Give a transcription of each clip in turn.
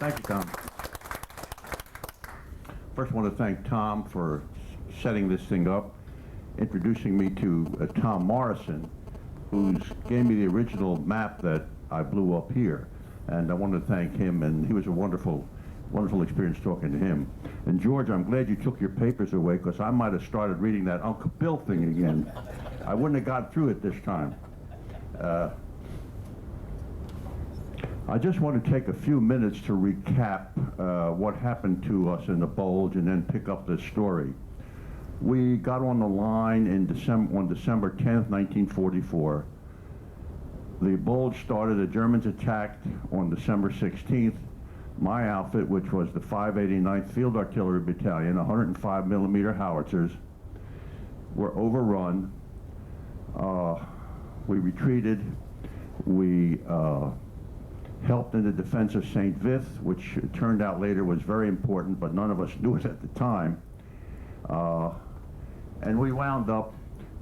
Thank you, Tom. First, I want to thank Tom for setting this thing up, introducing me to Tom Morrison, who gave me the original map that I blew up here. And I want to thank him, and he was a wonderful experience talking to him. And George, I'm glad you took your papers away, because I might have started reading that Uncle Bill thing again. I wouldn't have got through it this time. I just want to take a few minutes to recap what happened to us in the Bulge and then pick up this story. We got on the line on December 10th, 1944. The Bulge started, the Germans attacked on December 16th. My outfit, which was the 589th Field Artillery Battalion, 105 millimeter howitzers, were overrun. We retreated. We helped in the defense of St. Vith, which it turned out later was very important, but none of us knew it at the time. And we wound up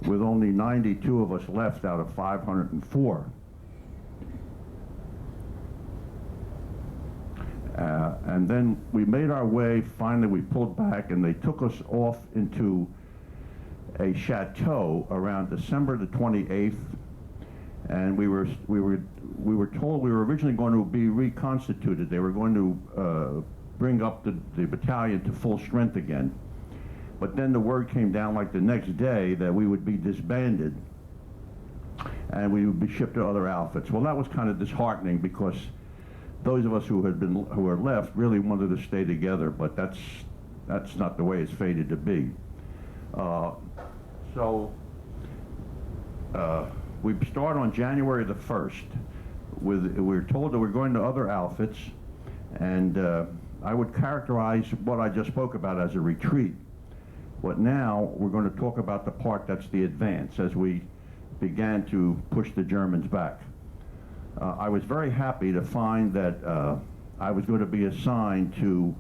with only 92 of us left out of 504. And then we made our way, finally we pulled back, and they took us off into a chateau around December the 28th, and we were told we were originally going to be reconstituted. They were going to bring up the battalion to full strength again. But then the word came down like the next day that we would be disbanded and we would be shipped to other outfits. Well, that was kind of disheartening, because those of us who were left really wanted to stay together, but that's not the way it's fated to be. We start on January the 1st. We were told that we're going to other outfits, and I would characterize what I just spoke about as a retreat. But now we're going to talk about the part that's the advance, as we began to push the Germans back. I was very happy to find that I was going to be assigned to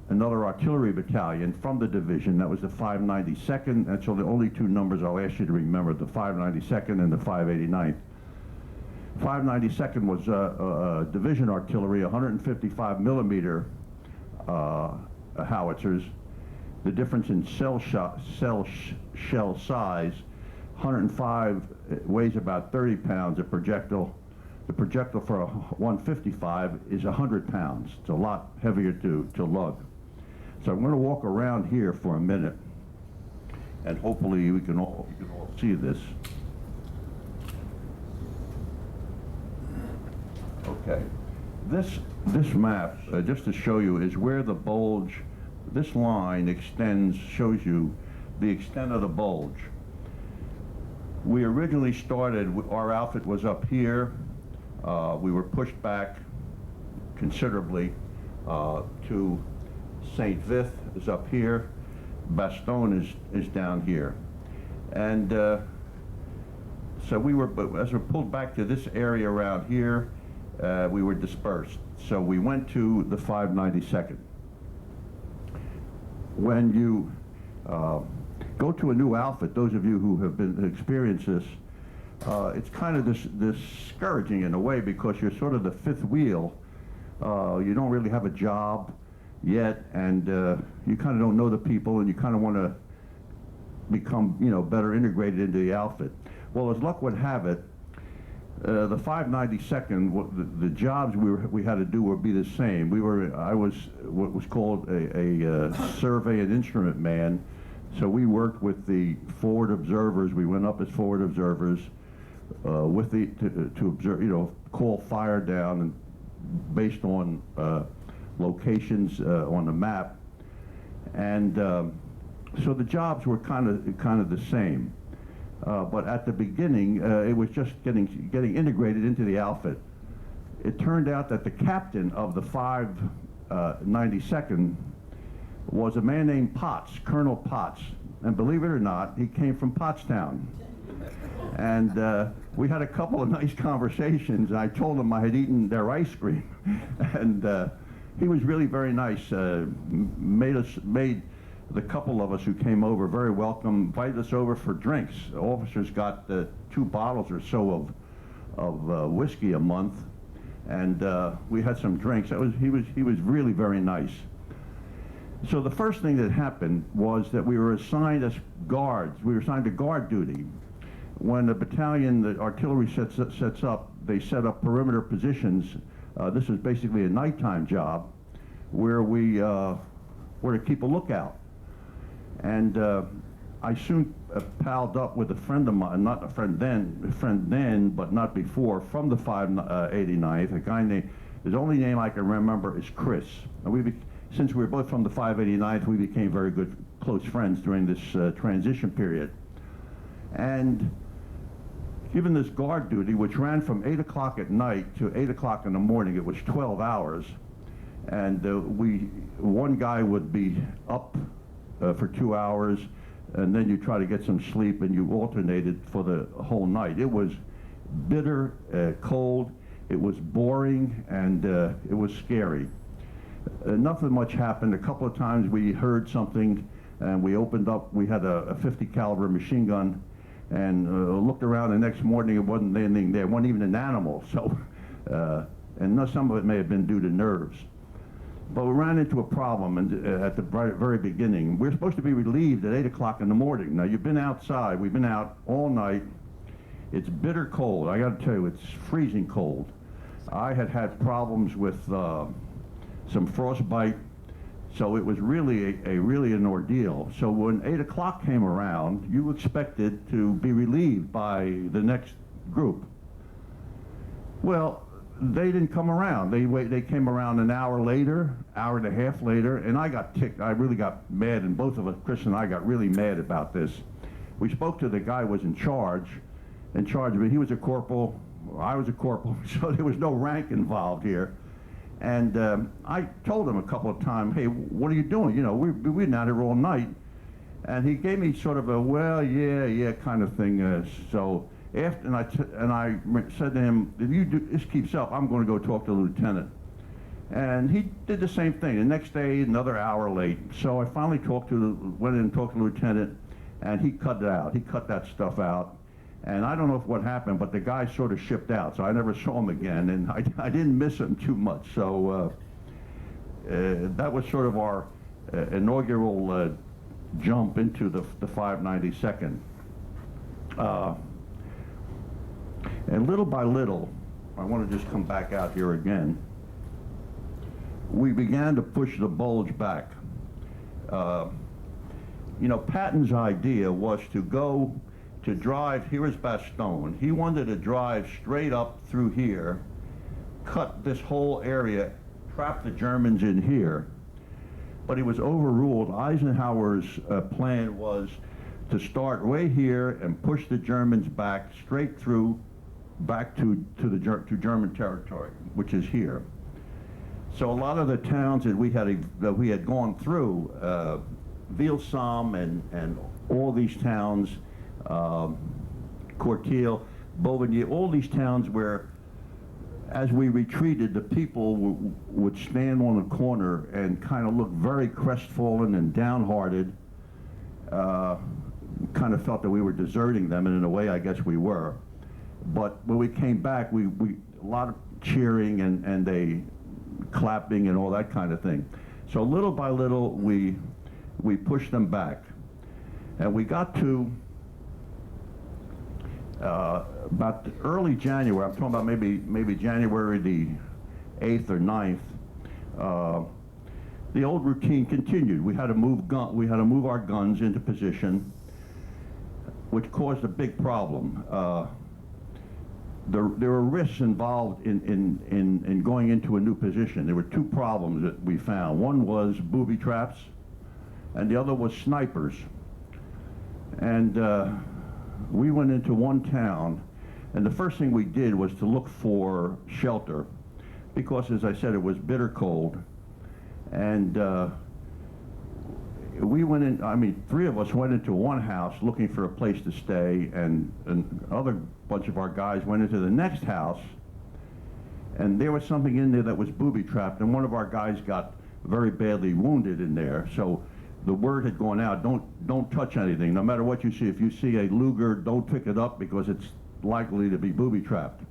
another artillery battalion from the division. That was the 592nd. That's the only two numbers I'll ask you to remember, the 592nd and the 589th. 592nd was division artillery, 155 millimeter howitzers. The difference in shell size, 105 weighs about 30 pounds. The projectile for a 155 is 100 pounds. It's a lot heavier to lug. So I'm going to walk around here for a minute, and hopefully you can all see this. Okay, this map, just to show you, is where the Bulge, this line extends, shows you the extent of the Bulge. We originally started, our outfit was up here. We were pushed back considerably to St. Vith is up here. Bastogne is down here. And so we were, as we pulled back to this area around here, we were dispersed. So we went to the 592nd. When you go to a new outfit, those of you who have experienced this, it's kind of discouraging in a way, because you're sort of the fifth wheel. You don't really have a job yet, and you kind of don't know the people, and you kind of want to become, better integrated into the outfit. Well, as luck would have it, the 592nd, the jobs we had to do would be the same. I was what was called a survey and instrument man. So we worked with the forward observers. We went up as forward observers to observe, call fire down, and based on locations on the map. And so the jobs were kind of the same. But at the beginning, it was just getting integrated into the outfit. It turned out that the captain of the 592nd was a man named Potts, Colonel Potts. And believe it or not, he came from Pottstown. And we had a couple of nice conversations. I told him I had eaten their ice cream. And he was really very nice. Made the couple of us who came over very welcome, invited us over for drinks. The officers got 2 bottles or so of whiskey a month. and we had some drinks. He was really very nice. So the first thing that happened was that we were assigned as guards. We were assigned to guard duty. When the battalion, the artillery sets up, they set up perimeter positions. This is basically a nighttime job where we were to keep a lookout. And I soon palled up with a friend of mine, not a friend then, but not before, from the 589th, a guy named, his only name I can remember is Chris. And since we were both from the 589th, we became very good, close friends during this transition period. And given this guard duty, which ran from 8 o'clock at night to 8 o'clock in the morning, it was 12 hours. And one guy would be up for 2 hours, and then you try to get some sleep, and you alternated for the whole night. It was bitter, cold, it was boring, and it was scary. Nothing much happened. A couple of times we heard something, and we opened up. We had a 50 caliber machine gun, and looked around the next morning. It wasn't anything there. It wasn't even an animal. So, and some of it may have been due to nerves. But we ran into a problem at the very beginning. We're supposed to be relieved at 8 o'clock in the morning. Now, you've been outside. We've been out all night. It's bitter cold. I got to tell you, it's freezing cold. I had problems with some frostbite, so it was really really an ordeal. So when 8 o'clock came around, you expected to be relieved by the next group. Well, they didn't come around. They came around an hour later, hour and a half later, and I got ticked. I really got mad, and both of us, Chris and I, got really mad about this. We spoke to the guy who was in charge, but he was a corporal, I was a corporal, so there was no rank involved here. And I told him a couple of times, hey, what are you doing? You know, we've been out here all night. And he gave me sort of a, well, yeah, kind of thing. So after, and I said to him, if this keeps up, I'm going to go talk to the lieutenant. And he did the same thing. The next day, another hour late. So I finally went in and talked to the lieutenant, and he cut it out. He cut that stuff out. And I don't know what happened, but the guy sort of shipped out, so I never saw him again, and I didn't miss him too much. So that was sort of our inaugural jump into the 592nd. And little by little, I want to just come back out here again, we began to push the bulge back. You know, Patton's idea was to drive, here is Bastogne. He wanted to drive straight up through here, cut this whole area, trap the Germans in here. But he was overruled. Eisenhower's plan was to start way here and push the Germans back, straight through, back to German territory, which is here. So a lot of the towns that we had gone through, Vilsam and all these towns, Courtille, Beauvigny, all these towns where, as we retreated, the people would stand on the corner and kind of look very crestfallen and downhearted, kind of felt that we were deserting them, and in a way, I guess we were. But when we came back, a lot of cheering and they clapping and all that kind of thing. So little by little, we pushed them back, and we got to about early January. I'm talking about maybe January the 8th or 9th. The old routine continued. We had to move our guns into position, which caused a big problem. There were risks involved in going into a new position. There were two problems that we found. One was booby traps, and the other was snipers. And we went into one town, and the first thing we did was to look for shelter, because, as I said, it was bitter cold. And we went in, I mean, three of us went into one house looking for a place to stay, and another bunch of our guys went into the next house, and there was something in there that was booby-trapped, and one of our guys got very badly wounded in there. So the word had gone out, don't touch anything. No matter what you see, if you see a Luger, don't pick it up because it's likely to be booby-trapped.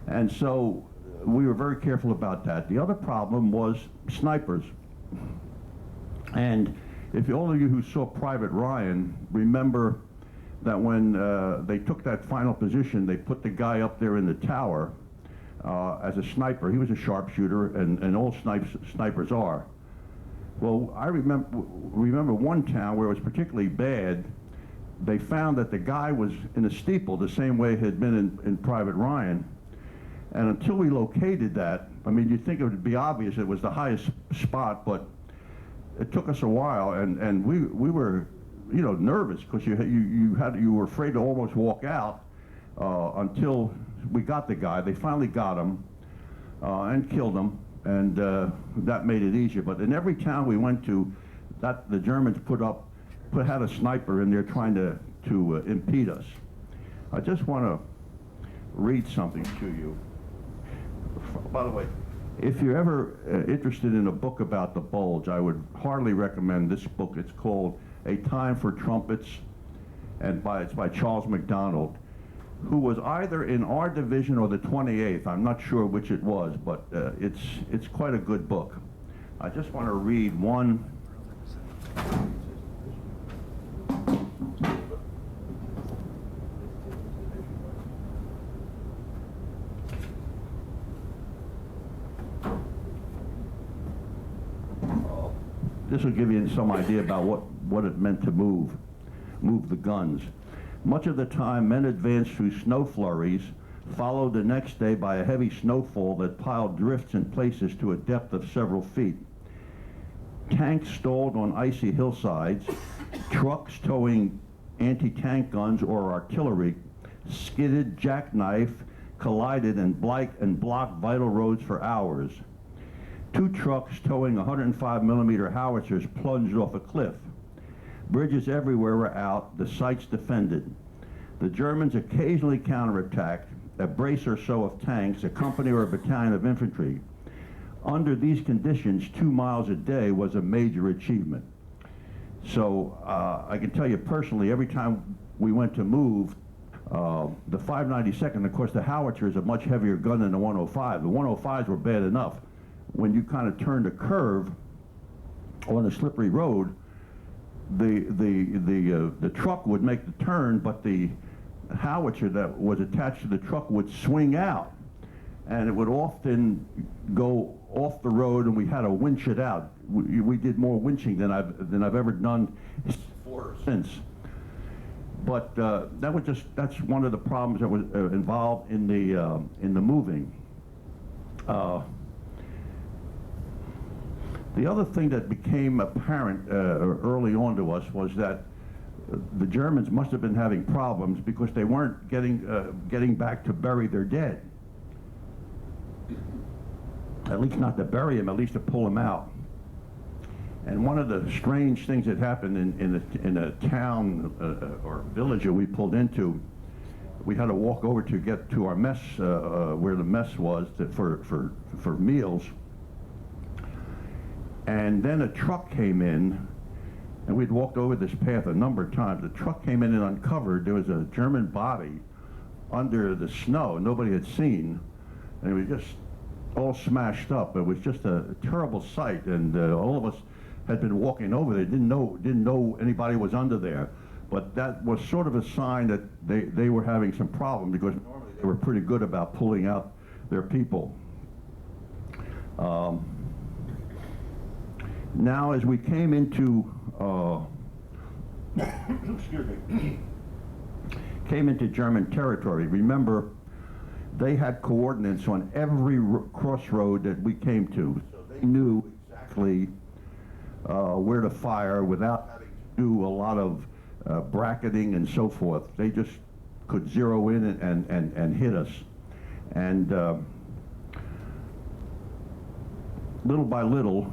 And so we were very careful about that. The other problem was snipers. And if all of you who saw Private Ryan remember that when they took that final position, they put the guy up there in the tower as a sniper. He was a sharpshooter, and all snipers are. Well, I remember one town where it was particularly bad. They found that the guy was in a steeple the same way it had been in Private Ryan. And until we located that, I mean, you'd think it would be obvious it was the highest spot, but it took us a while, and we were, you know, nervous because you were afraid to almost walk out until we got the guy. They finally got him and killed him, and that made it easier. But in every town we went to, the Germans had a sniper in there trying to impede us. I just want to read something to you. By the way, if you're ever interested in a book about the Bulge, I would heartily recommend this book. It's called A Time for Trumpets, and it's by Charles McDonald, who was either in our division or the 28th. I'm not sure which it was, but it's quite a good book. I just want to read one. This will give you some idea about what it meant to move the guns. Much of the time, men advanced through snow flurries, followed the next day by a heavy snowfall that piled drifts in places to a depth of several feet. Tanks stalled on icy hillsides, trucks towing anti-tank guns or artillery skidded, jackknifed, collided, and blocked vital roads for hours. 2 trucks towing 105mm howitzers plunged off a cliff. Bridges everywhere were out, the sites defended. The Germans occasionally counterattacked, a brace or so of tanks, a company or a battalion of infantry. Under these conditions, 2 miles a day was a major achievement. So I can tell you personally, every time we went to move, the 592nd, of course the howitzer is a much heavier gun than the 105. The 105s were bad enough. When you kind of turned a curve on a slippery road, the truck would make the turn, but the howitzer that was attached to the truck would swing out, and it would often go off the road, and we had to winch it out. We did more winching than I've ever done before or since. But that's one of the problems that was involved in the moving. The other thing that became apparent early on to us was that the Germans must have been having problems because they weren't getting back to bury their dead. At least not to bury them, at least to pull them out. And one of the strange things that happened in a town or village that we pulled into, we had to walk over to get to our mess, where the mess was for meals. And then a truck came in, and we'd walked over this path a number of times. The truck came in and uncovered, there was a German body under the snow nobody had seen, and it was just all smashed up. It was just a terrible sight, and all of us had been walking over there, didn't know anybody was under there. But that was sort of a sign that they were having some problem, because normally they were pretty good about pulling out their people. Now, as we came into excuse me, came into German territory, remember they had coordinates on every crossroad that we came to, so they knew exactly where to fire without having to do a lot of bracketing and so forth. They just could zero in and hit us. And little by little,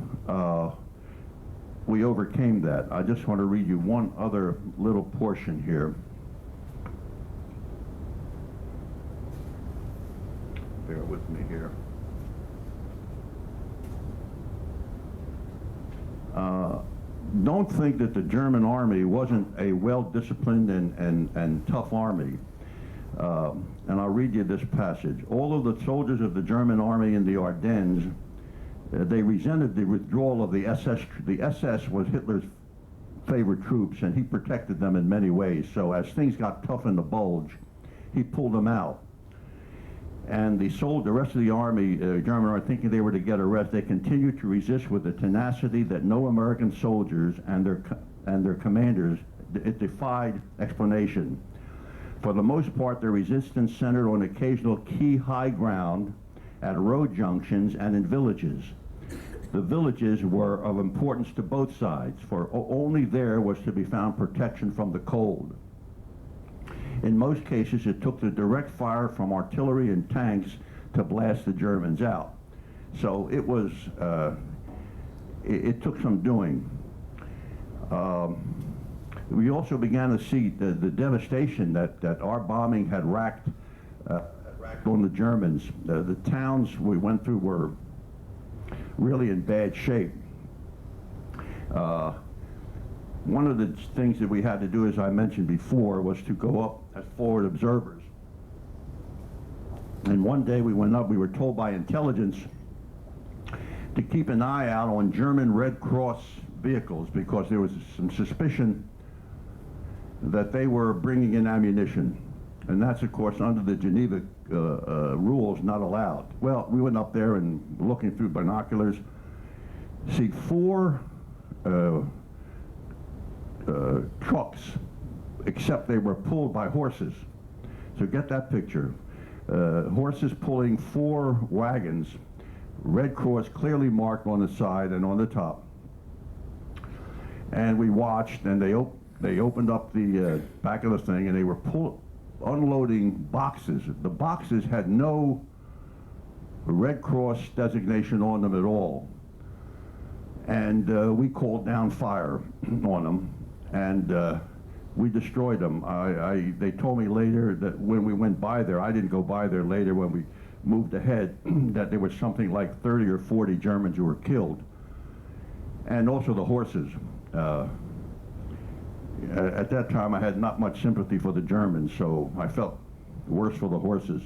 we overcame that. I just want to read you one other little portion here. Bear with me here. Don't think that the German army wasn't a well-disciplined and tough army. And I'll read you this passage. All of the soldiers of the German army in the Ardennes, they resented the withdrawal of the SS. The SS was Hitler's favorite troops, and he protected them in many ways. So as things got tough in the bulge, he pulled them out. And the rest of the army, German army, thinking they were to get a rest, they continued to resist with a tenacity that no American soldiers and their commanders, it defied explanation. For the most part, their resistance centered on occasional key high ground at road junctions and in villages. The villages were of importance to both sides, for only there was to be found protection from the cold. In most cases, it took the direct fire from artillery and tanks to blast the Germans out. So it was, it took some doing. We also began to see the devastation that our bombing had racked on the Germans. The towns we went through were really in bad shape. One of the things that we had to do, as I mentioned before, was to go up as forward observers. And one day we went up, we were told by intelligence to keep an eye out on German Red Cross vehicles because there was some suspicion that they were bringing in ammunition. And that's, of course, under the Geneva rules, not allowed. Well, we went up there and looking through binoculars, see 4 trucks, except they were pulled by horses. So get that picture. Horses pulling 4 wagons, Red Cross clearly marked on the side and on the top. And we watched, and they opened up the back of the thing, and they were unloading boxes. The boxes had no Red Cross designation on them at all. And we called down fire on them, and we destroyed them. They told me later that when we went by there, I didn't go by there later when we moved ahead, that there was something like 30 or 40 Germans who were killed. And also the horses. At that time, I had not much sympathy for the Germans, so I felt worse for the horses.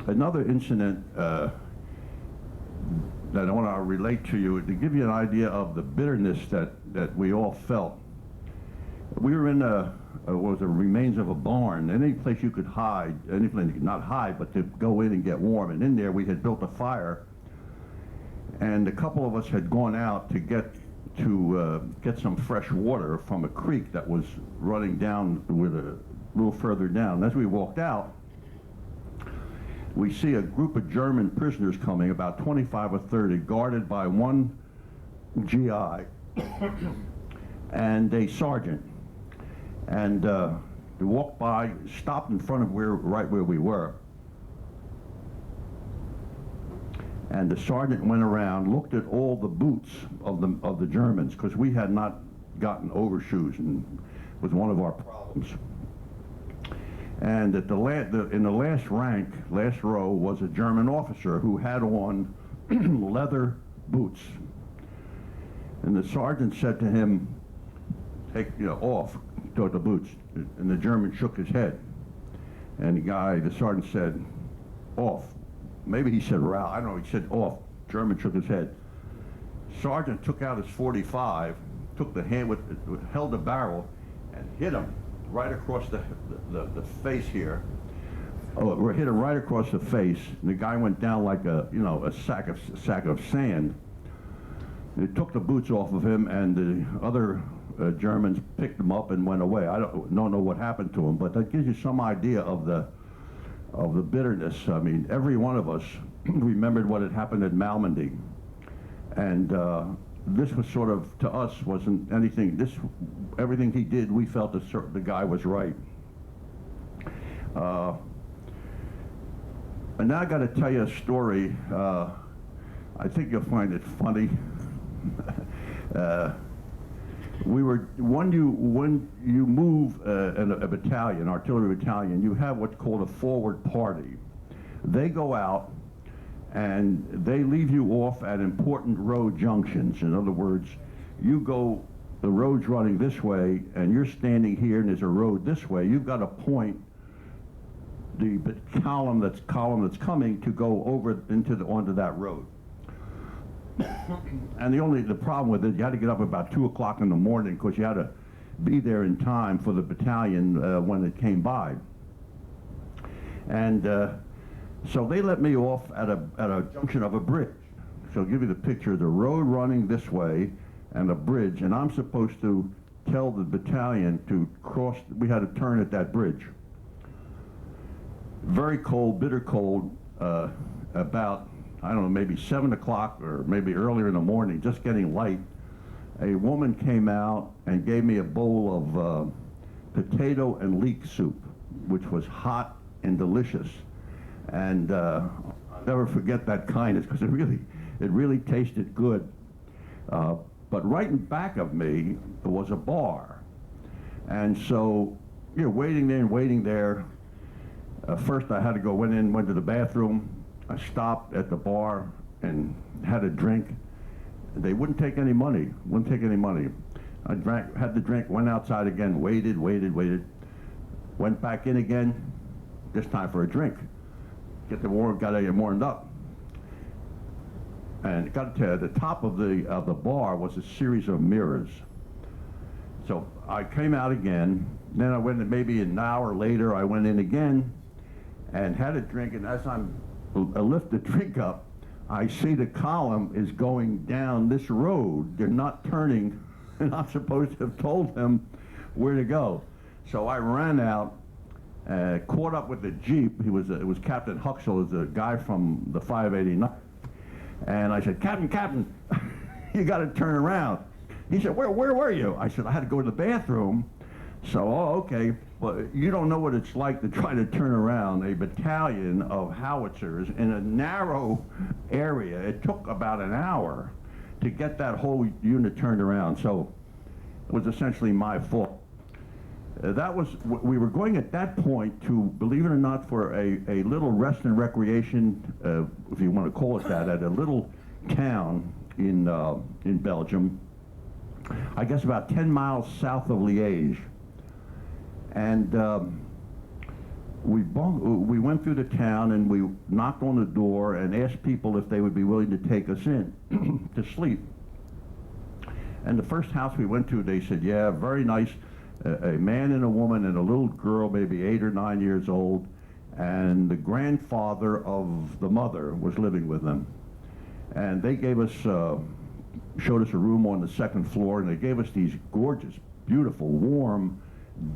Another incident that I want to relate to you, to give you an idea of the bitterness that we all felt. We were in what was the remains of a barn, any place you could hide, any place you could not hide, but to go in and get warm. And in there, we had built a fire, and a couple of us had gone out to get some fresh water from a creek that was running down with a little further down. As we walked out, we see a group of German prisoners coming, about 25 or 30, guarded by one GI and a sergeant. And they walked by, stopped in front of right where we were. And the sergeant went around, looked at all the boots of the Germans, because we had not gotten overshoes, and was one of our problems. And at in the last rank, last row, was a German officer who had on leather boots. And the sergeant said to him, "Take off, the boots." And the German shook his head. And the sergeant said, "Off." Maybe he said "Row." I don't know. He said "off." German shook his head. Sergeant took out his .45, took the hand held the barrel, and hit him right across the face here. Oh, hit him right across the face. And the guy went down like a sack of sand. They took the boots off of him, and the other Germans picked him up and went away. I don't know what happened to him, but that gives you some idea of the bitterness. I mean, every one of us remembered what had happened at Malmedy, and this was sort of, to us, wasn't anything. Everything he did, we felt the guy was right. And now I got to tell you a story. I think you'll find it funny. When you move a battalion, artillery battalion, you have what's called a forward party. They go out and they leave you off at important road junctions. In other words, you go the road's running this way, and you're standing here, and there's a road this way, you've got to point the column that's coming to go over onto that road. And the problem with it, you had to get up about 2 o'clock in the morning because you had to be there in time for the battalion when it came by. And so they let me off at a junction of a bridge. So I'll give you the picture, the road running this way and a bridge, and I'm supposed to tell the battalion to cross. We had to turn at that bridge. Very cold, bitter cold, about, I don't know, maybe 7 o'clock or maybe earlier in the morning, just getting light. A woman came out and gave me a bowl of potato and leek soup, which was hot and delicious. And I'll never forget that kindness because it really tasted good. But right in back of me was a bar. And so you're waiting there. First I had to went to the bathroom. I stopped at the bar and had a drink. They wouldn't take any money, I had the drink, went outside again, waited, went back in again, this time for a drink. Got to get warmed up. And got to the top of the bar was a series of mirrors. So I came out again, then I went, maybe an hour later, I went in again and had a drink, and as I lift the drink up, I see the column is going down this road. They're not turning, and I'm supposed to have told them where to go. So I ran out, caught up with the Jeep. It was Captain Huxell, is a guy from the 589. And I said, Captain, you got to turn around. He said, where were you? I said, I had to go to the bathroom. So, okay, but you don't know what it's like to try to turn around a battalion of howitzers in a narrow area. It took about an hour to get that whole unit turned around, so it was essentially my fault. We were going at that point to, believe it or not, for a little rest and recreation, if you want to call it that, at a little town in Belgium, I guess about 10 miles south of Liège. And we went through the town and we knocked on the door and asked people if they would be willing to take us in to sleep. And the first house we went to, they said, yeah, very nice. A man and a woman and a little girl, maybe 8 or 9 years old, and the grandfather of the mother was living with them. And they gave us, showed us a room on the second floor, and they gave us these gorgeous, beautiful, warm,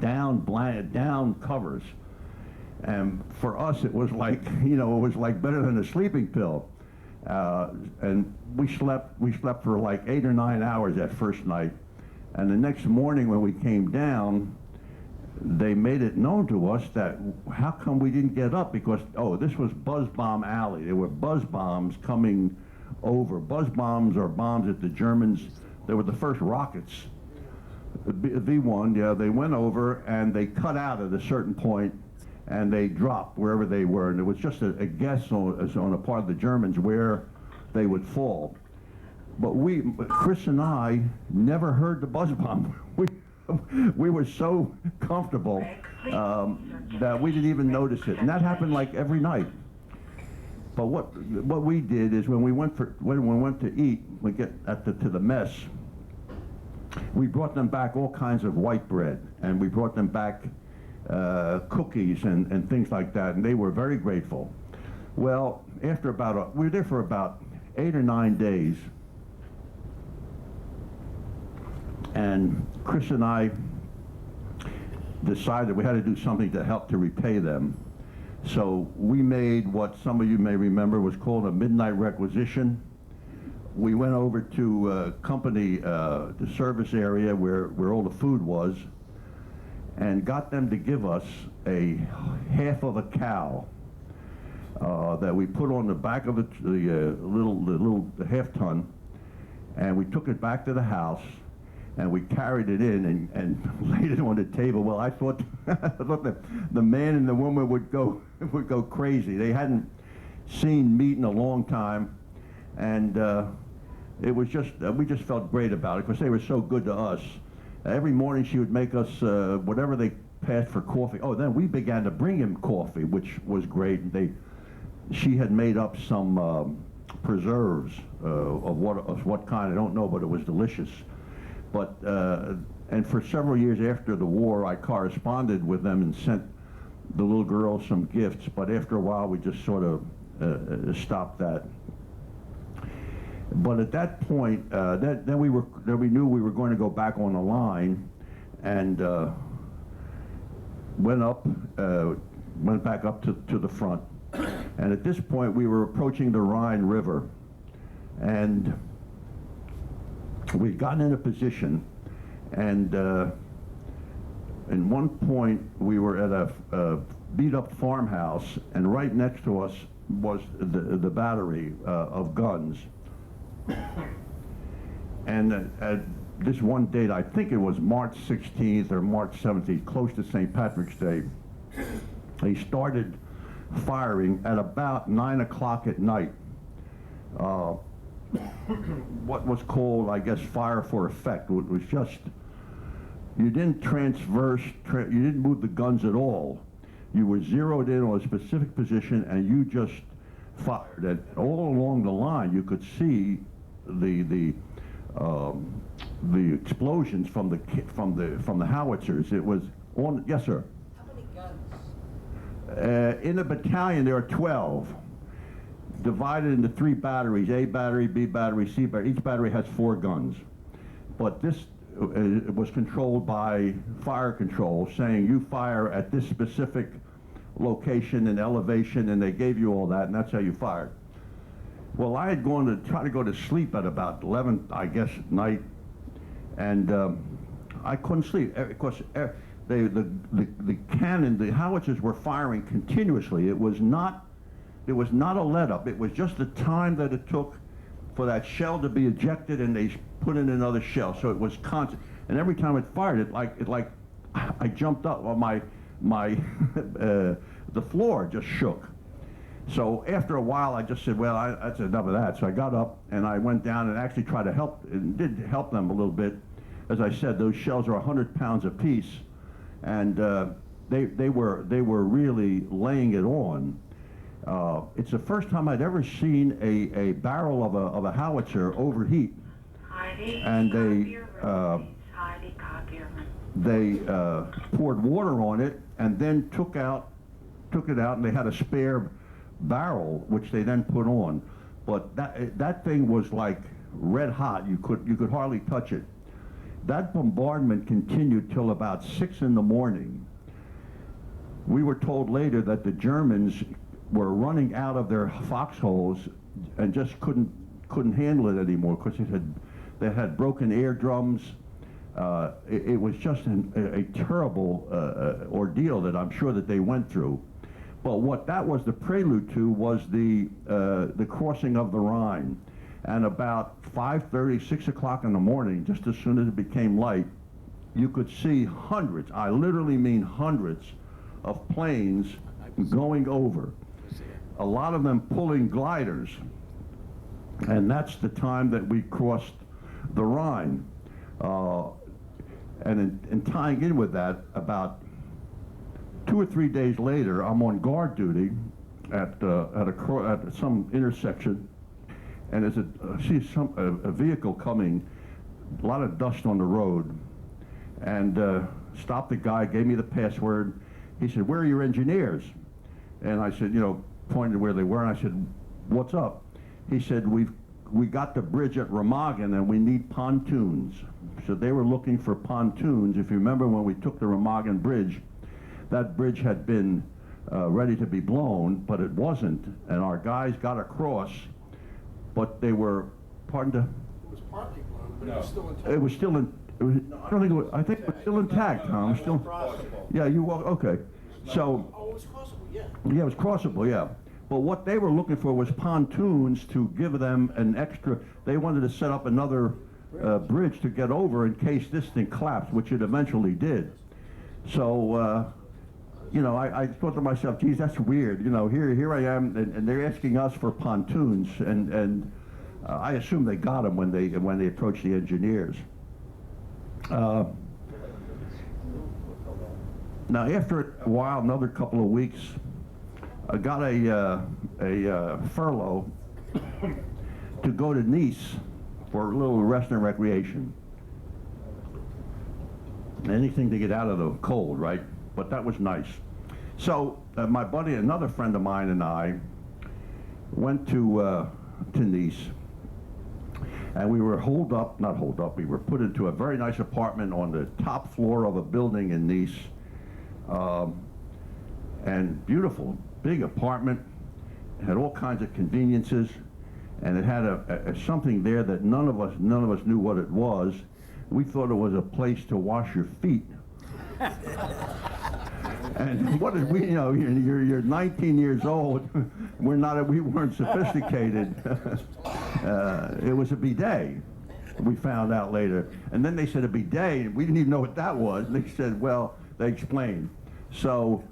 down covers. And for us, it was like, it was like better than a sleeping pill. And we slept for like 8 or 9 hours that first night. And the next morning when we came down, they made it known to us that how come we didn't get up, because, this was Buzz Bomb Alley. There were buzz bombs coming over. Buzz bombs are bombs that the Germans, they were the first rockets. The V1, yeah, they went over and they cut out at a certain point and they dropped wherever they were. And it was just a guess on a part of the Germans where they would fall. But Chris and I never heard the buzz bomb. We were so comfortable that we didn't even notice it. And that happened like every night. But what we did is when we went to eat, we get to the mess, we brought them back all kinds of white bread, and we brought them back cookies and things like that, and they were very grateful. Well, after we were there for about 8 or 9 days, and Chris and I decided we had to do something to help to repay them. So we made what some of you may remember was called a midnight requisition. We went over to company, the service area where all the food was, and got them to give us a half of a cow that we put on the back of the half ton, and we took it back to the house, and we carried it in and laid it on the table. Well, I thought the man and the woman would go crazy. They hadn't seen meat in a long time, and it was just, we just felt great about it because they were so good to us. Every morning she would make us whatever they passed for coffee. Oh, then we began to bring him coffee, which was great. She had made up some preserves of what kind, I don't know, but it was delicious. But, and for several years after the war, I corresponded with them and sent the little girls some gifts, but after a while we just sort of stopped that. But at that point, then we knew we were going to go back on the line, and went back up to the front. And at this point, we were approaching the Rhine River, and we'd gotten in a position, and in one point, we were at a beat-up farmhouse, and right next to us was the battery of guns. And at this one date, I think it was March 16th or March 17th, close to St. Patrick's Day, they started firing at about 9 o'clock at night. What was called, I guess, fire for effect. It was just, you didn't you didn't move the guns at all. You were zeroed in on a specific position and you just fired. And all along the line, you could see the explosions from the howitzers. It was on. Yes, sir. How many guns? In the battalion, there are 12, divided into 3 batteries: A battery, B battery, C battery. Each battery has 4 guns. But this was controlled by fire control, saying you fire at this specific location and elevation, and they gave you all that, and that's how you fired. Well, I had gone to try to go to sleep at about 11, I guess, at night, and I couldn't sleep because the cannon, the howitzers were firing continuously. It was not a let-up. It was just the time that it took for that shell to be ejected, and they put in another shell. So it was constant, and every time it fired, it like I jumped up on my the floor just shook. So after a while, I just said, well, that's enough of that. So I got up and I went down and actually tried to help, and did help them a little bit. As I said, those shells are 100 pounds apiece, and they were really laying it on. It's the first time I'd ever seen a barrel of a howitzer overheat, and they poured water on it and then took it out, and they had a spare barrel which they then put on. But that thing was like red hot. You could hardly touch it. That bombardment continued till about 6 in the morning. We were told later that the Germans were running out of their foxholes and just couldn't handle it anymore because they had broken eardrums. It was just a terrible ordeal that I'm sure that they went through. But what that was the prelude to was the crossing of the Rhine. And about 5:30, 6 o'clock in the morning, just as soon as it became light, you could see hundreds, I literally mean hundreds, of planes going over. A lot of them pulling gliders. And that's the time that we crossed the Rhine. And in tying in with that, about 2 or 3 days later, I'm on guard duty at some intersection, and there's I see a vehicle coming, a lot of dust on the road, and stopped the guy, gave me the password. He said, "Where are your engineers?" And I said, pointed where they were, and I said, "What's up?" He said, we got the bridge at Remagen and we need pontoons. So they were looking for pontoons. If you remember when we took the Remagen bridge, that bridge had been ready to be blown, but it wasn't. And our guys got across, but they were, It was partly blown, but it was still intact. It was still in, I don't think it was, I think it was still intact, Tom. Still, yeah, okay. So, Oh, it was crossable, yeah. yeah, it was crossable, yeah. But what they were looking for was pontoons to give them an extra, they wanted to set up another bridge to get over in case this thing collapsed, which it eventually did. So, I thought to myself, geez, that's weird. Here I am, and they're asking us for pontoons, and I assume they got them when they approached the engineers. Now, after a while, another couple of weeks, I got a furlough to go to Nice for a little rest and recreation. Anything to get out of the cold, right? But that was nice. So my buddy, another friend of mine, and I went to Nice, and we were not holed up, we were put into a very nice apartment on the top floor of a building in Nice, and beautiful, big apartment. It had all kinds of conveniences, and it had a something there that none of us knew what it was. We thought it was a place to wash your feet. And what did we, you know, you're 19 years old. We weren't sophisticated. It was a bidet. We found out later. And then they said a bidet, and we didn't even know what that was. And they said, well, they explained. So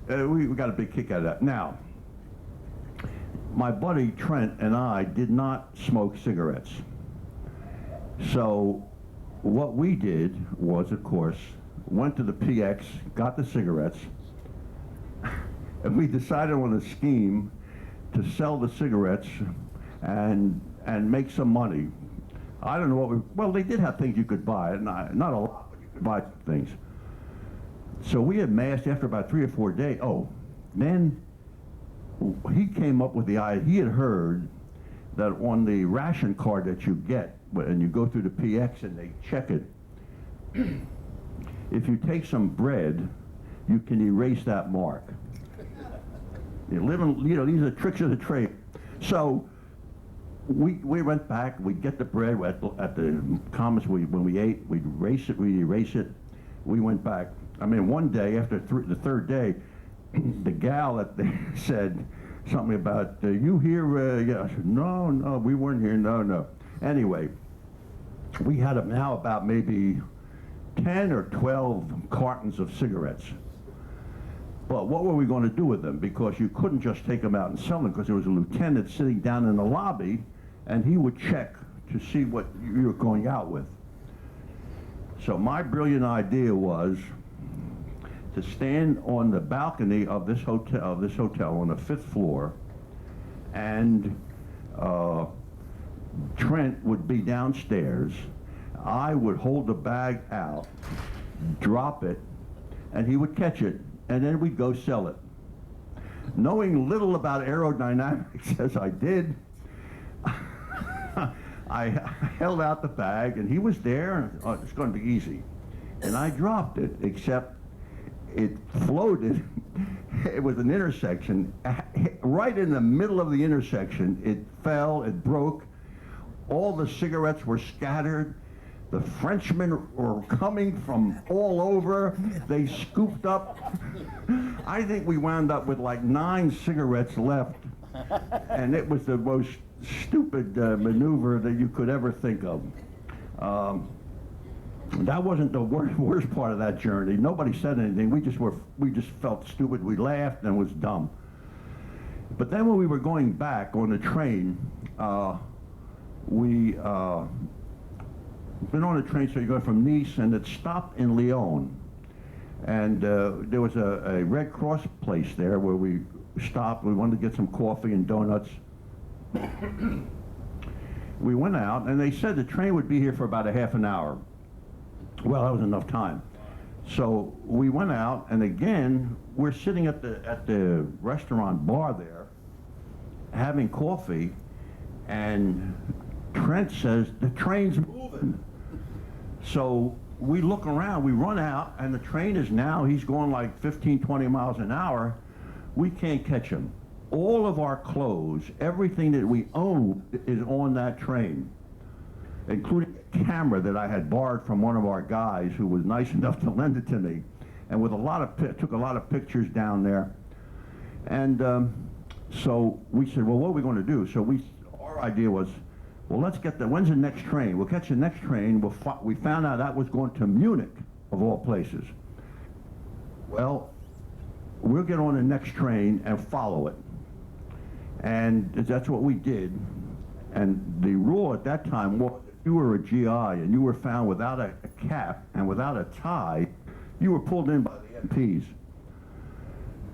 we got a big kick out of that. Now, my buddy Trent and I did not smoke cigarettes. So what we did was, of course, went to the PX, got the cigarettes, and we decided on a scheme to sell the cigarettes and make some money. I don't know what well, they did have things you could buy, not a lot, but you could buy things. So we amassed, after about 3 or 4 days, then he came up with the idea. He had heard that on the ration card that you get, and you go through the PX and they check it, if you take some bread, you can erase that mark. These are tricks of the trade. So we went back, we'd get the bread at the Commons, when we ate, we'd erase it. We went back. I mean, one day, after the third day, the gal that they said something about, you here? Yeah. I said, no, we weren't here, no. Anyway, we had now about maybe 10 or 12 cartons of cigarettes. But what were we going to do with them? Because you couldn't just take them out and sell them, because there was a lieutenant sitting down in the lobby, and he would check to see what you were going out with. So my brilliant idea was to stand on the balcony of this hotel on the 5th floor, and Trent would be downstairs. I would hold the bag out, drop it, and he would catch it, and then we'd go sell it. Knowing little about aerodynamics as I did, I held out the bag, and he was there, and it's going to be easy. And I dropped it, except it floated. It was an intersection. Right in the middle of the intersection, it fell, it broke. All the cigarettes were scattered. The Frenchmen were coming from all over. They scooped up. I think we wound up with like 9 cigarettes left. And it was the most stupid maneuver that you could ever think of. That wasn't the worst part of that journey. Nobody said anything. We just felt stupid. We laughed and it was dumb. But then when we were going back on the train, we been on a train, so you're going from Nice, and it stopped in Lyon. And there was a Red Cross place there where we stopped. We wanted to get some coffee and donuts. We went out, and they said the train would be here for about a half an hour. Well, that was enough time. So we went out, and again, we're sitting at the restaurant bar there, having coffee, and Trent says, the train's moving. So we look around, we run out, and the train is now, he's going like 15, 20 miles an hour. We can't catch him. All of our clothes, everything that we own is on that train, including a camera that I had borrowed from one of our guys who was nice enough to lend it to me, and with took a lot of pictures down there. And so we said, well, what are we going to do? So our idea was, well, let's get when's the next train? We'll catch the next train. We found out that was going to Munich, of all places. Well, we'll get on the next train and follow it. And that's what we did. And the rule at that time was if you were a GI and you were found without a cap and without a tie, you were pulled in by the MPs.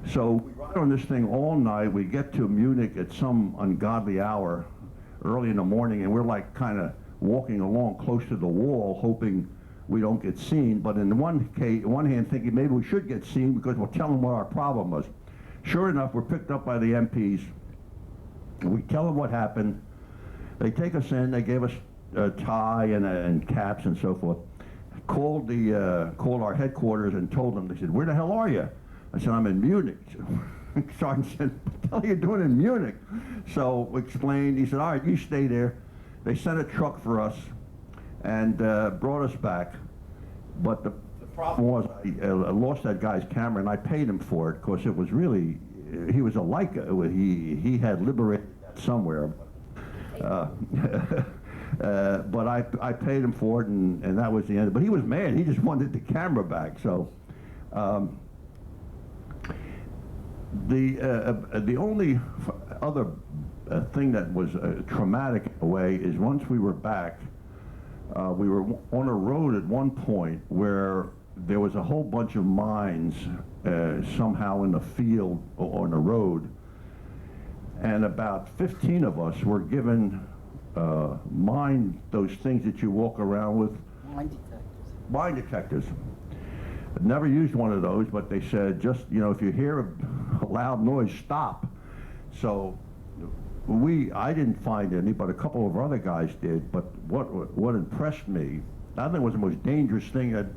So we ride on this thing all night. We get to Munich at some ungodly hour early in the morning, and we're like kind of walking along close to the wall, hoping we don't get seen. But in one hand, thinking maybe we should get seen because we'll tell them what our problem was. Sure enough, we're picked up by the MPs. We tell them what happened. They take us in. They gave us a tie and caps and so forth. Called our headquarters and told them. They said, "Where the hell are you?" I said, "I'm in Munich." Sergeant said, "What the hell are you doing in Munich?" So we explained. He said, "All right, you stay there." They sent a truck for us and brought us back. But the problem was I lost that guy's camera, and I paid him for it because it was really, he was a Leica. He had liberated that somewhere. But I paid him for it, and that was the end. But he was mad. He just wanted the camera back. So the only other thing that was traumatic in a way is once we were back, we were on a road at one point where there was a whole bunch of mines somehow in the field or on the road, and about 15 of us were given those things that you walk around with. Mine detectors. Mine detectors. I've never used one of those, but they said, just, if you hear a loud noise, stop. So I didn't find any, but a couple of other guys did. But what impressed me, I think it was the most dangerous thing that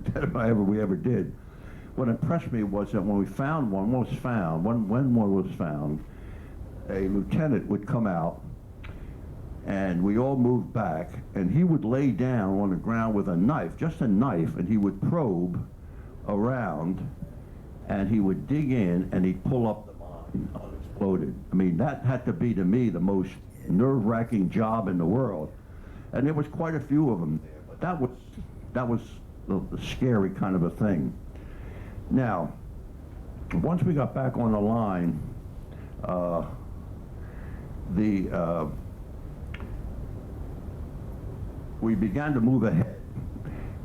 we ever did. What impressed me was that when we found one, when one was found, a lieutenant would come out, and we all moved back, and he would lay down on the ground with a knife, just a knife, and he would probe around, and he would dig in, and he'd pull up the mine unexploded. I mean, that had to be, to me, the most nerve-wracking job in the world. And there was quite a few of them there, but that was the scary kind of a thing. Now, once we got back on the line, we began to move ahead.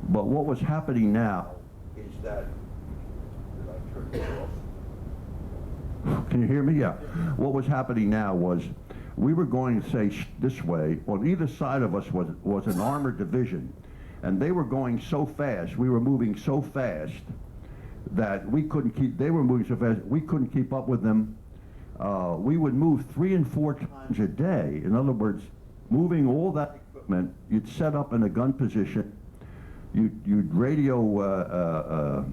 But what was happening now is that, did I turn it off? Can you hear me? Yeah. What was happening now was we were going, say, this way. On either side of us was an armored division. And they were going so fast, we were moving so fast that we couldn't keep, they were moving so fast, we couldn't keep up with them. We would move 3 and 4 times a day. In other words, moving all that equipment, you'd set up in a gun position, you'd radio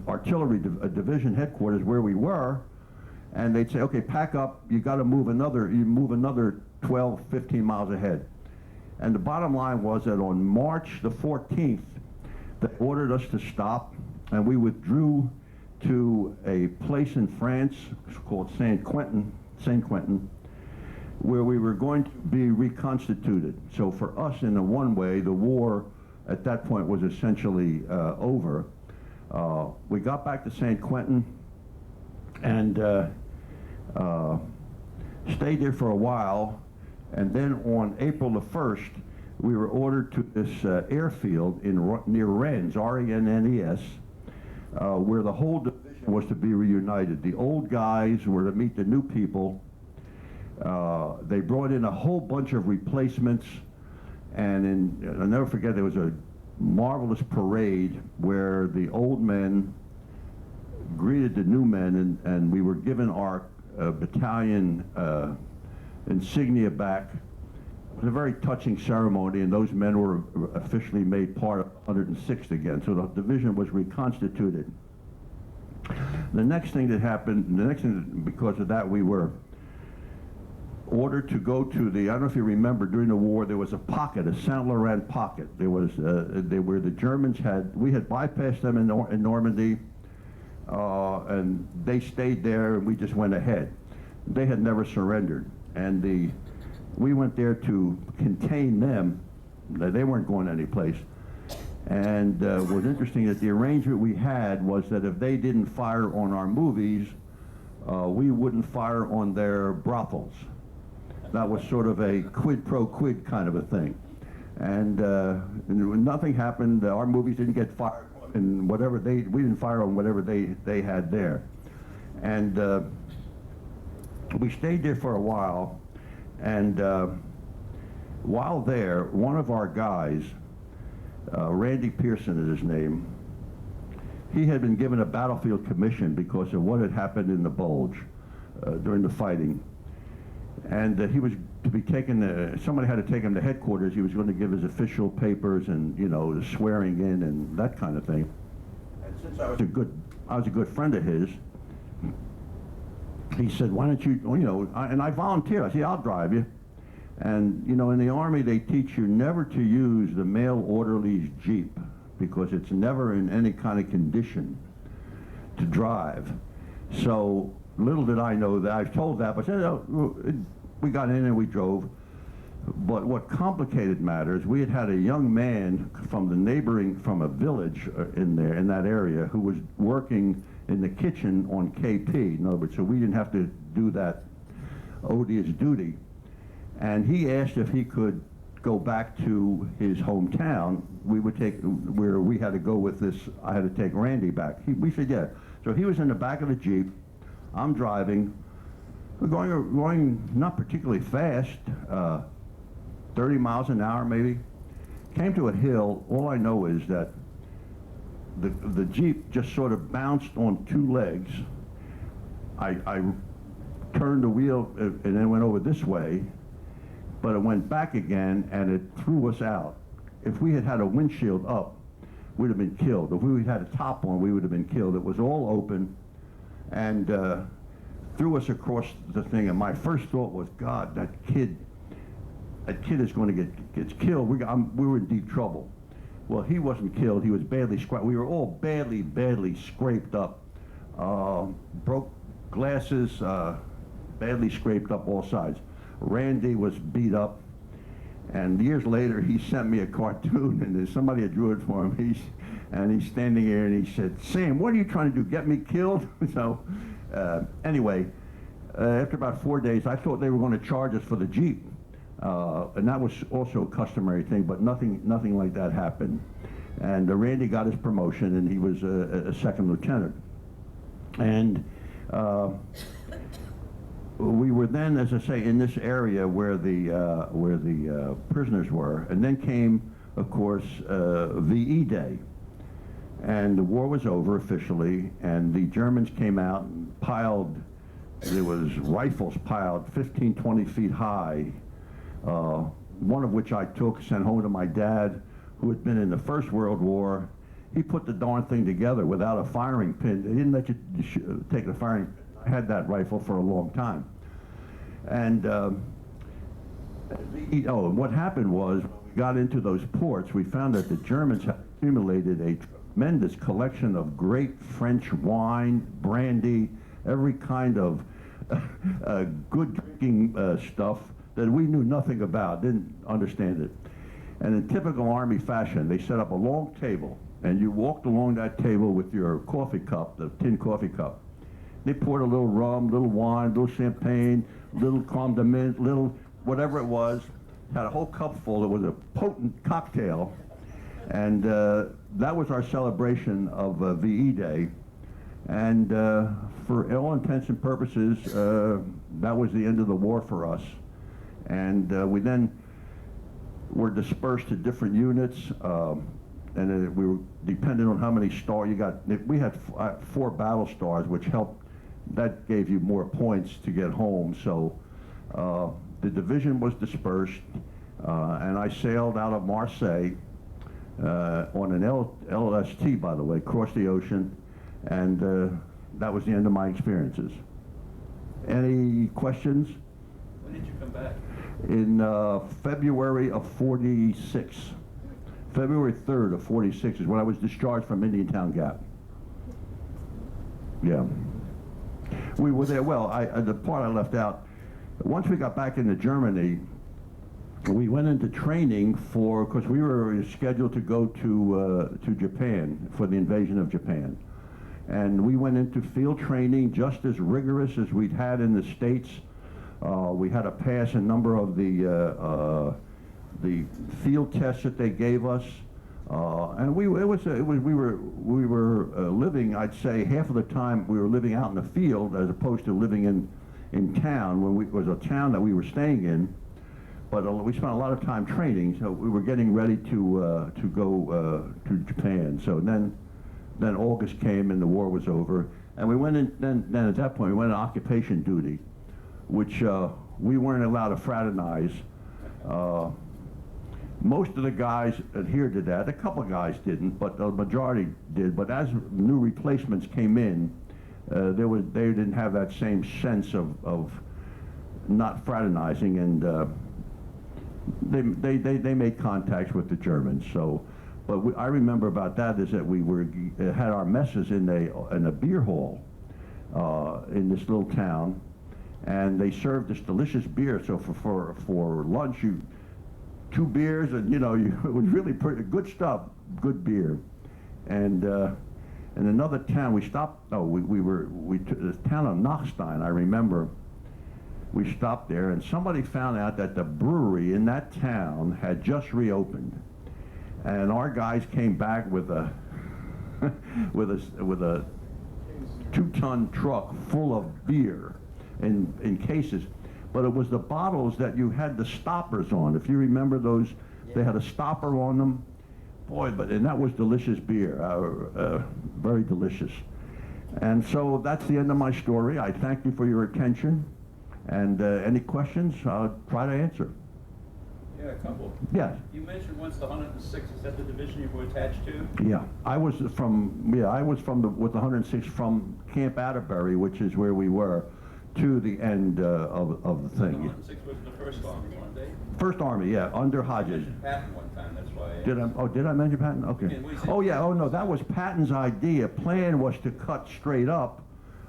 artillery division headquarters where we were, and they'd say, okay, pack up, you move another 12, 15 miles ahead. And the bottom line was that on March the 14th, they ordered us to stop, and we withdrew to a place in France called Saint Quentin, where we were going to be reconstituted. So for us, in a one way, the war at that point was essentially over. We got back to Saint Quentin and stayed there for a while, and then on April the 1st, we were ordered to this airfield near Rennes, R-E-N-N-E-S, where the whole division was to be reunited. The old guys were to meet the new people. They brought in a whole bunch of replacements, and I'll never forget, there was a marvelous parade where the old men greeted the new men, and we were given our battalion insignia back. It was a very touching ceremony, and those men were officially made part of 106th again, so the division was reconstituted. The next thing that happened, because of that, we were ordered to go to I don't know if you remember, during the war, there was a pocket, a Saint Laurent pocket. There was, where the Germans we had bypassed them in Normandy, and they stayed there, and we just went ahead. They had never surrendered, and we went there to contain them. They weren't going anyplace. And what was interesting that the arrangement we had was that if they didn't fire on our movies, we wouldn't fire on their brothels. That was sort of a quid pro quid kind of a thing. And nothing happened. Our movies didn't get fired and whatever we didn't fire on whatever they had there. And we stayed there for a while, and while there, one of our guys, Randy Pearson is his name, he had been given a battlefield commission because of what had happened in the Bulge during the fighting. And he was to be taken, somebody had to take him to headquarters. He was going to give his official papers and, you know, the swearing in and that kind of thing. And since I was a good friend of his, he said, why don't you, you know, and I volunteered. I said, I'll drive you. And, you know, in the Army, they teach you never to use the mail orderly's Jeep because it's never in any kind of condition to drive. So little did I know that. I was told that, but we got in and we drove. But what complicated matters, we had a young man from a village in that area who was working in the kitchen on KP, in other words, so we didn't have to do that odious duty. And he asked if he could go back to his hometown. Where we had to go with this, I had to take Randy back. We said, yeah. So he was in the back of the Jeep. I'm driving. We're going not particularly fast, 30 miles an hour maybe. Came to a hill. All I know is that the Jeep just sort of bounced on two legs. I turned the wheel and then went over this way, but it went back again and it threw us out. If we had had a windshield up, we'd have been killed. If we had a top on, we would have been killed. It was all open and threw us across the thing. And my first thought was, God, that kid is going to get killed. We were in deep trouble. Well, he wasn't killed. He was badly scraped. We were all badly scraped up. Broke glasses, badly scraped up all sides. Randy was beat up. And years later, he sent me a cartoon, and somebody had drew it for him. He's standing there, and he said, Sam, what are you trying to do, get me killed? So anyway, after about 4 days, I thought they were going to charge us for the Jeep. And that was also a customary thing, but nothing like that happened. And Randy got his promotion, and he was a second lieutenant. And we were then, as I say, in this area where the prisoners were, and then came, of course, VE Day, and the war was over officially, and the Germans came out and piled. There was rifles piled 15, 20 feet high. One of which I sent home to my dad, who had been in the First World War. He put the darn thing together without a firing pin. They didn't let you take the firing pin. I had that rifle for a long time. And what happened was, when we got into those ports, we found that the Germans had accumulated a tremendous collection of great French wine, brandy, every kind of good drinking stuff that we knew nothing about, didn't understand it. And in typical Army fashion, they set up a long table, and you walked along that table with your coffee cup, the tin coffee cup. They poured a little rum, little wine, little champagne, little crème de menthe, little whatever it was, had a whole cup full. It was a potent cocktail. And that was our celebration of VE Day. And for all intents and purposes, that was the end of the war for us. And we then were dispersed to different units, and we were dependent on how many stars you got. We had 4 battle stars, which helped. That gave you more points to get home. So the division was dispersed, and I sailed out of Marseille on an LST, by the way, across the ocean, and that was the end of my experiences. Any questions? When did you come back? In February of 46. February 3rd of 46 is when I was discharged from Indiantown Gap. Yeah. We were there, well, the part I left out, once we got back into Germany, we went into training because we were scheduled to go to Japan for the invasion of Japan. And we went into field training just as rigorous as we'd had in the States. We had to pass a number of the field tests that they gave us, and we were living. I'd say half of the time we were living out in the field as opposed to living in town. When it was a town that we were staying in, but we spent a lot of time training. So we were getting ready to go to Japan. So then August came and the war was over, and we went in. Then at that point we went on occupation duty, which we weren't allowed to fraternize. Most of the guys adhered to that. A couple of guys didn't, but the majority did. But as new replacements came in, they didn't have that same sense of not fraternizing, and they made contacts with the Germans. So, but I remember about that is that we had our messes in a beer hall in this little town, and they served this delicious beer. So for lunch, 2 beers, and it was really pretty good stuff, good beer. And in another town, we stopped. The town of Nachstein. I remember we stopped there, and somebody found out that the brewery in that town had just reopened, and our guys came back with a with a 2-ton truck full of beer in cases. But it was the bottles that you had the stoppers on. If you remember those, they had a stopper on them. Boy, and that was delicious beer, very delicious. And so that's the end of my story. I thank you for your attention. And any questions, I'll try to answer. Yeah, a couple. Yes. You mentioned once the 106, is that the division you were attached to? Yeah, I was with the 106 from Camp Atterbury, which is where we were, to the end of the The thing. 106 was in the First Army one day? First Army, yeah, under You Hodges. mentioned Patton one time, that's why I asked. Did I mention Patton? Okay. Yeah, we said- Oh yeah, oh no, that was Patton's idea. Plan was to cut straight up.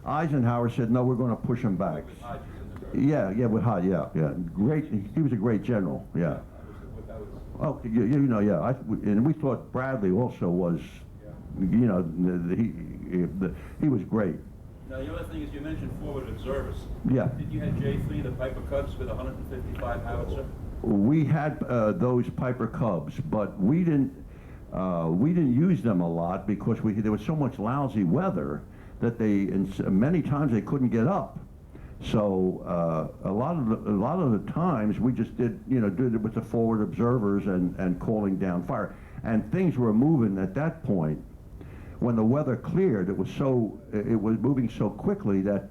Eisenhower said, no, we're going to push him back. With Hodges in the First. Yeah, with Hodges, yeah. Great, he was a great general, yeah. That was, Oh, yeah, and we thought Bradley also was, he was great. now the other thing is you mentioned forward observers. Yeah. Did you have J3, the Piper Cubs with 155 howitzer? We had those Piper Cubs, but we didn't use them a lot because there was so much lousy weather that many times they couldn't get up. So a lot of the times we just did it with the forward observers and calling down fire, and things were moving at that point. When the weather cleared, it was moving so quickly that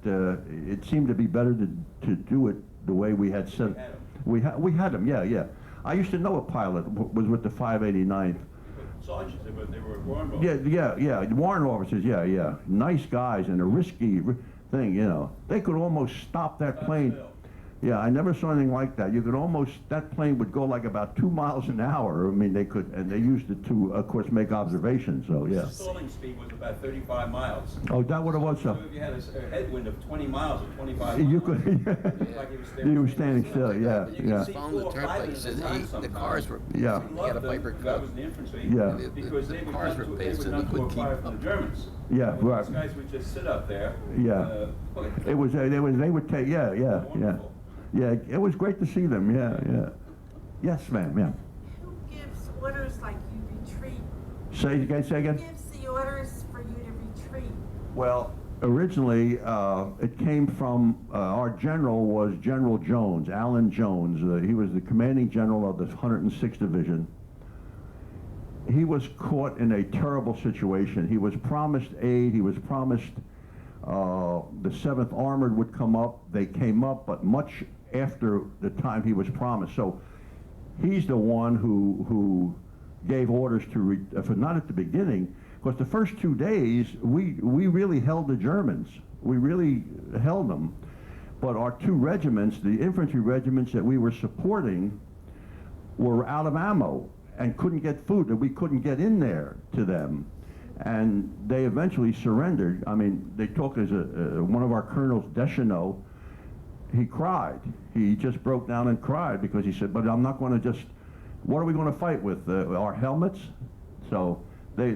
it seemed to be better to do it the way we had said. We had them, yeah. I used to know a pilot was with the 589th. Sergeants, but they were warrant officers. Yeah. Warrant officers, yeah. Nice guys, and a risky thing, They could almost stop that plane. Yeah, I never saw anything like that. That plane would go like about 2 miles an hour. I mean, and they used it to, of course, make observations, so yeah. The stalling speed was about 35 miles. Oh, that what it was, So if you had a headwind of 20 miles or 25 You miles, could, it looked like you were standing still, yeah. You can found the turnpike, says the cars were, Yeah. he had a Piper That Cub. was the infantry. Yeah. Because they The would cars come were to, they paced would and not they to a couldn't keep fire up. from the Germans. Yeah, And right. These guys would just sit up there. Yeah. They would take, yeah. Wonderful. Yeah, it was great to see them, yeah. Yes, ma'am, yeah. Who gives orders like you retreat? Say again? Who gives the orders for you to retreat? Well, originally, it came from, our general was General Jones, Alan Jones. He was the commanding general of the 106th Division. He was caught in a terrible situation. He was promised aid. He was promised the 7th Armored would come up. They came up, but much after the time he was promised. So he's the one who gave orders for not at the beginning, because the first 2 days we really held the Germans. We really held them. But our 2 regiments, the infantry regiments that we were supporting, were out of ammo and couldn't get food, and we couldn't get in there to them. And they eventually surrendered. I mean, they took as one of our colonels, Deschanel, he cried. He just broke down and cried because he said, but I'm not going to what are we going to fight with? Our helmets? So they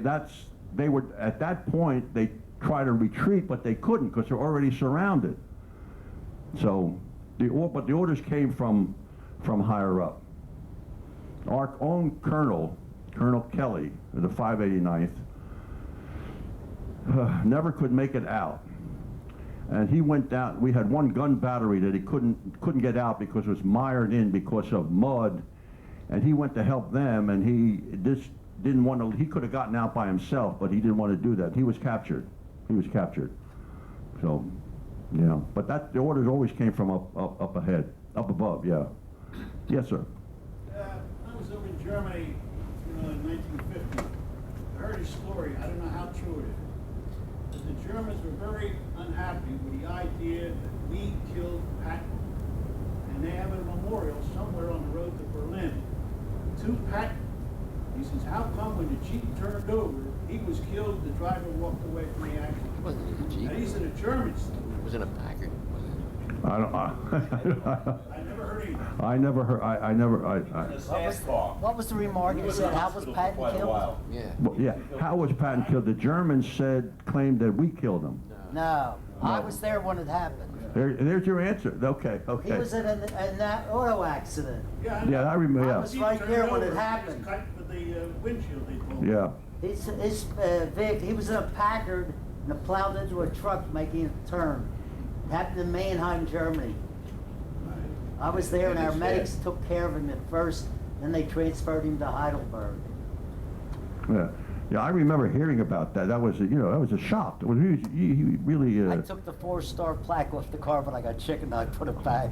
were, at that point, they tried to retreat, but they couldn't because they're already surrounded. So But the orders came from higher up. Our own Colonel Kelly, of the 589th, never could make it out. And he went down. We had one gun battery that he couldn't get out because it was mired in because of mud, and he went to help them, and he just didn't want to. He could have gotten out by himself, but he didn't want to do that. He was captured. So, yeah. But the orders always came from up ahead, up above. Yeah. Yes, sir. I was over in Germany, in 1950. I heard a story. I don't know how true it is. But the Germans were very unhappy with the idea that we killed Patton. And they have a memorial somewhere on the road to Berlin to Patton. He says, how come when the Jeep turned over, he was killed, the driver walked away from the accident? It wasn't in a Jeep. And these are the Germans. It was in a Packard. I don't. I never heard anything. I never heard. I never. What was the remark? You said, how was Patton killed? Yeah. Well, yeah. How was Patton killed? The Germans claimed that we killed him. No, I was there when it happened. There's your answer. Okay. He was in that auto accident. Yeah, I remember. I Yeah. was right there when it happened. Cut with the windshield, they told me. Yeah. Vith, he was in a Packard and it plowed into a truck making a turn. It happened in Mannheim, Germany. I was there and our medics took care of him at first, then they transferred him to Heidelberg. Yeah. Yeah, I remember hearing about that. That was, that was a shock. He really. I took the 4-star plaque off the car, but I got chicken. I put it back.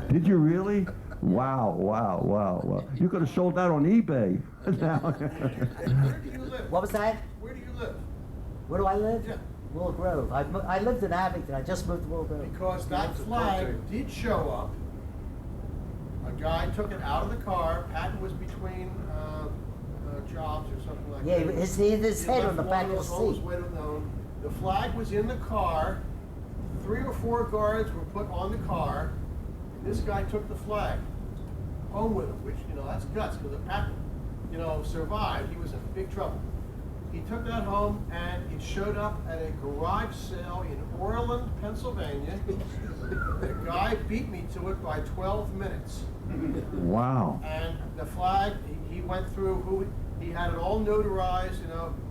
Did you really? Wow. You could have sold that on eBay. Now. Where do you live? What was that? Where do you live? Where do I live? Yeah. Willow Grove. I lived in Abington. I just moved to Willow Grove. Because that flag did show up. A guy took it out of the car. Patton was between jobs or something like Yeah, that. his head on the back of the seat. The flag was in the car. 3 or 4 guards were put on the car. And this guy took the flag home with him, which, that's guts, because if Patton, survived, he was in big trouble. He took that home and it showed up at a garage sale in Orland, Pennsylvania. The guy beat me to it by 12 minutes. Wow. And the flag, he went through he had it all notarized,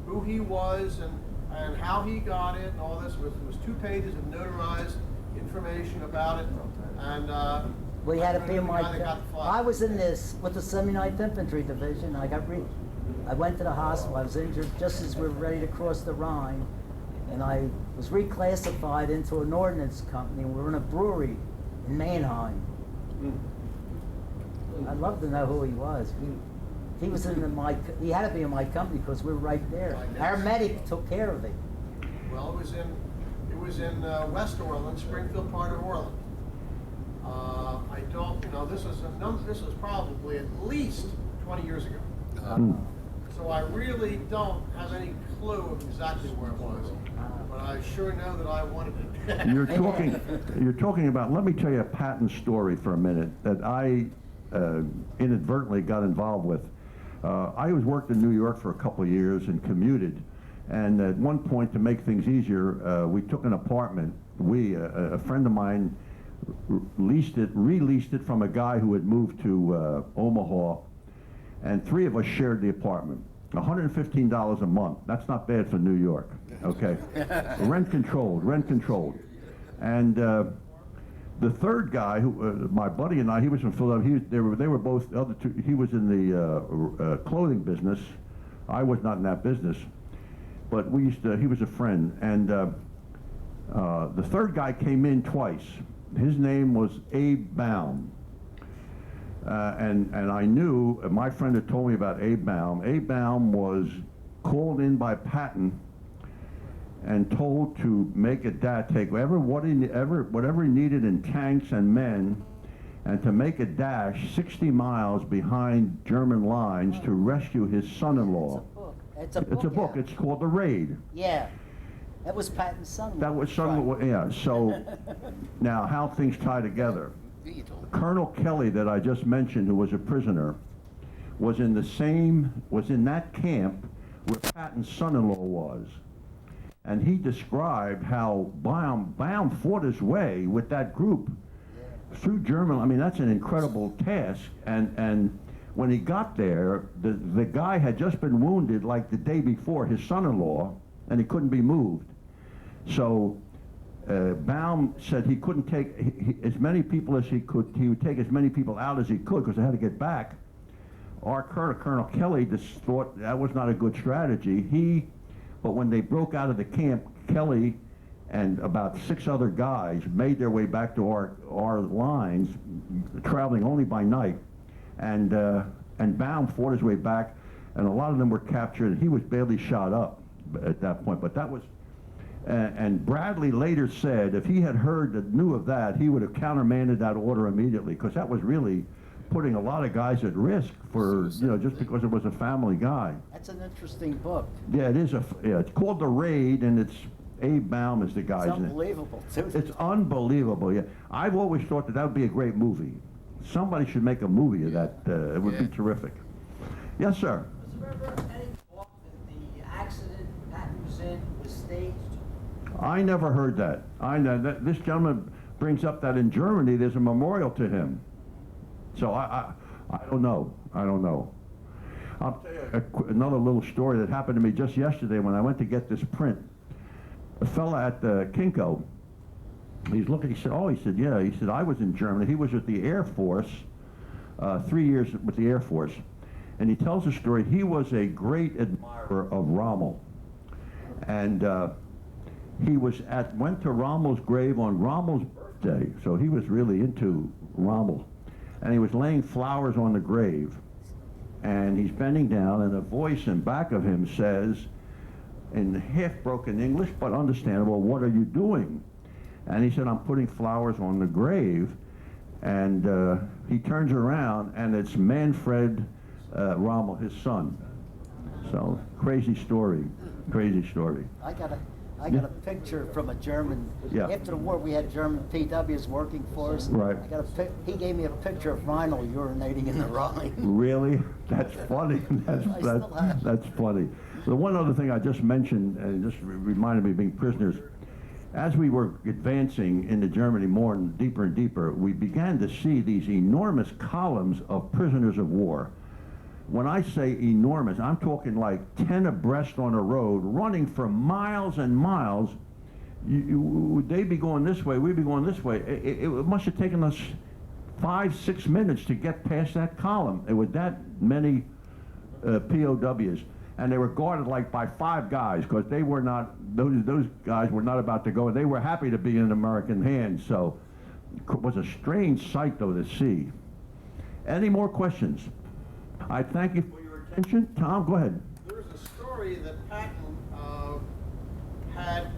who he was and how he got it and all this. It was 2 pages of notarized information about it. And We had to be in my. the guy that got the flag. I was in this with the 79th Infantry Division. I went to the hospital. I was injured just as we were ready to cross the Rhine, and I was reclassified into an ordnance company. We were in a brewery in Mannheim. I'd love to know who he was. He was in he had to be in my company because we were right there. Our medic took care of him. Well, it was in West Orland, Springfield part of Orland. I don't, this was probably at least 20 years ago. So I really don't have any clue of exactly where it was, but I sure know that I wanted it. You're talking about. Let me tell you a Patton story for a minute that I inadvertently got involved with. I worked in New York for a couple of years and commuted, and at one point, to make things easier, we took an apartment. A friend of mine released it from a guy who had moved to Omaha, and 3 of us shared the apartment. $115 a month. That's not bad for New York. Okay, rent controlled. And the third guy, who my buddy and I, he was from Philadelphia. They were both the other 2. He was in the clothing business. I was not in that business, but he was a friend. And the third guy came in twice. His name was Abe Baum. And I knew, my friend had told me about Abe Baum. Abe Baum was called in by Patton and told to make a take whatever he needed in tanks and men, and to make a dash 60 miles behind German lines to rescue his son-in-law. It's a book. It's called The Raid. Yeah. That was Patton's son. That was son-in-law, yeah. So now how things tie together. Colonel Kelly that I just mentioned, who was a prisoner, was in that camp where Patton's son-in-law was. And he described how Baum fought his way with that group through German, I mean, that's an incredible task. And when he got there, the guy had just been wounded like the day before, his son-in-law, and he couldn't be moved. So Baum said he couldn't take as many people as he could. He would take as many people out as he could because they had to get back. Our Colonel Kelly just thought that was not a good strategy. But when they broke out of the camp, Kelly and about 6 other guys made their way back to our lines, traveling only by night. And Baum fought his way back, and a lot of them were captured. He was barely shot up at that point. But that was, and Bradley later said if he had knew of that, he would have countermanded that order immediately, because that was really putting a lot of guys at risk for, just because it was a family guy. That's an interesting book. Yeah, it is it's called The Raid, and it's Abe Baum is the guy's It's name. unbelievable, too. It's unbelievable, yeah. I've always thought that would be a great movie. Somebody should make a movie of that. It would be terrific. Yes, sir. Was there ever any talk that the accident Patton was in was staged? I never heard that. This gentleman brings up that in Germany there's a memorial to him. So I don't know. I don't know. I'll tell you another little story that happened to me just yesterday when I went to get this print. A fella at the Kinko, he's looking, he said, yeah. He said, I was in Germany. He was with the Air Force, 3 years with the Air Force. And he tells a story. He was a great admirer of Rommel. And he went to Rommel's grave on Rommel's birthday. So he was really into Rommel. And he was laying flowers on the grave. And he's bending down, and a voice in back of him says, in half-broken English, but understandable, "What are you doing?" And he said, "I'm putting flowers on the grave." And he turns around, and it's Manfred Rommel, his son. So, crazy story, crazy story. I got a picture from a German. Yeah. After the war, we had German PWs working for us. Right. He gave me a picture of Rhino urinating in the Rhine. Really? That's funny. That's funny. The one other thing I just mentioned, and it just reminded me of being prisoners, as we were advancing into Germany more and deeper, we began to see these enormous columns of prisoners of war. When I say enormous, I'm talking like 10 abreast on a road, running for miles and miles. They'd be going this way, we'd be going this way. It must have taken us 5-6 minutes to get past that column. It was that many POWs. And they were guarded like by 5 guys, because they were not, those guys were not about to go. They were happy to be in American hands. So it was a strange sight, though, to see. Any more questions? I thank you for your attention. Tom, go ahead. There's a story that Patton had.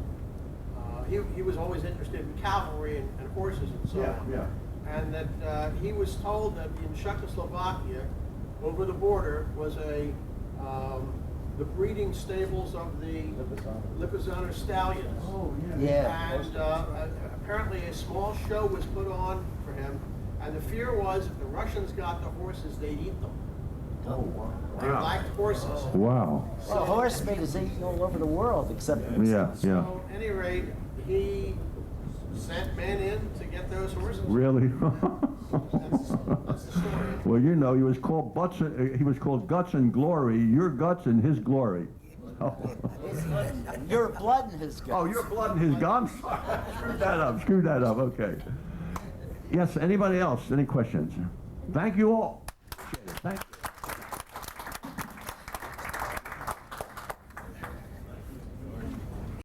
He was always interested in cavalry and horses and so on. Yeah. And that he was told that in Czechoslovakia, over the border, was the breeding stables of the Lipizzaner stallions. Oh, Yeah. And apparently a small show was put on for him, and the fear was if the Russians got the horses, they'd eat them. Oh, wow. They liked horses. Wow. Well, horse meat is eaten all over the world, except Yeah. So, at any rate, he sent men in to get those horses. Really? That's the story. Well, he was called Guts and Glory. Your guts and his glory. Oh. your blood and his guts. Oh, your blood and his guns? Screw that up, okay. Yes, anybody else? Any questions? Thank you all. Appreciate it. Thank you.